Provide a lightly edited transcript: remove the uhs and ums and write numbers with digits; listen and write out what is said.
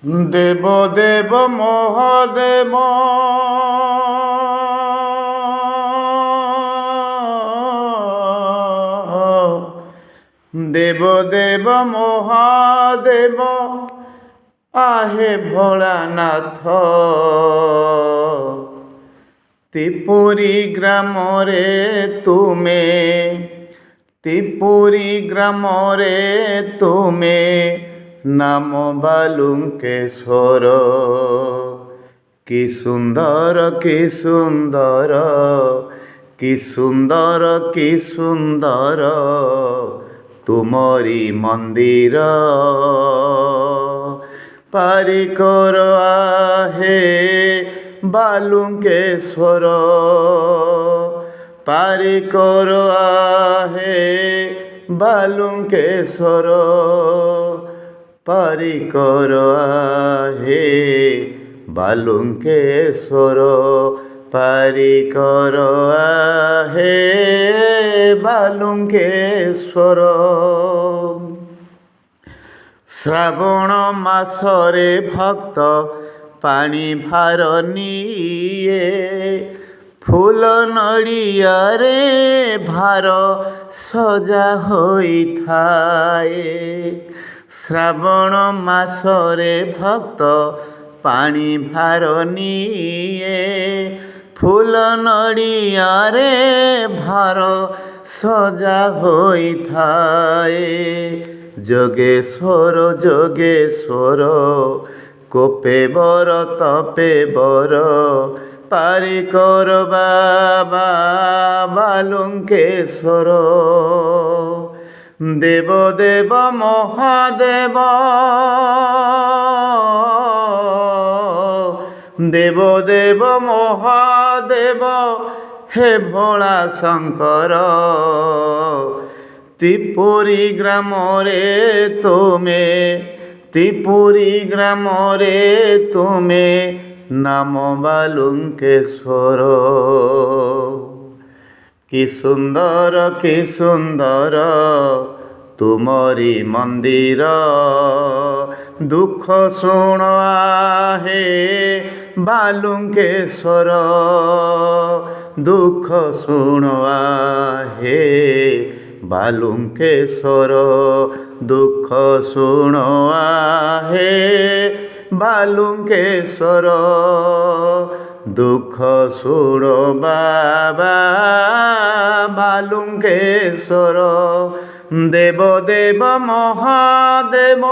দেব দেব মহাদেব দেব দেব মহাদেব আহে ভোলানাথ ত্রিপুরী গ্রামরে তুমে ত্রিপুরী গ্রামরে তুমে নাম বালুঙ্কেশ্বর কি সুন্দর কি সুন্দর কি সুন্দর কি সুন্দর তুমরি মন্দির পারি কর আহে বালুঙ্কেশ্বর পারি কর আহে বালুঙ্কেশ্বর পারি কর আহে বালুঙ্কেশ্বর পারি কর আহে বালুঙ্কেশ্বর শ্রাবণ মাসরে ভক্ত পানি ভার নিয়ে ফুল নড়িয়ারে ভার সজা হইথায়ে শ্রাবণ মাসরে ভক্ত পানি ভার নিয়ে ফুল নড়িয়ারে ভার সজা হইথায়ে যোগেশ্বর যোগেশ্বর কোপে বর তপে বর পারি কর বাবা বালুঙ্কেশ্বর দেব দেব মহাদেব দেব দেব মহাদেব হে ভোলা শঙ্কর ত্রিপুরী গ্রামরে তুমে ত্রিপুরী গ্রামরে তুমে নাম বালুঙ্কেশ্বর কি সুন্দর তুমরি মন্দির দুঃখ শুণ আহে বালুঙ্কেশ্বর দুঃখ শুণ আহে বালুঙ্কেশ্বর দুঃখ শুণ আহে বালুঙ্কেশ্বর দুঃখ শুণ বাবা বালুঙ্কেশ্বর দেব দেব মহাদেব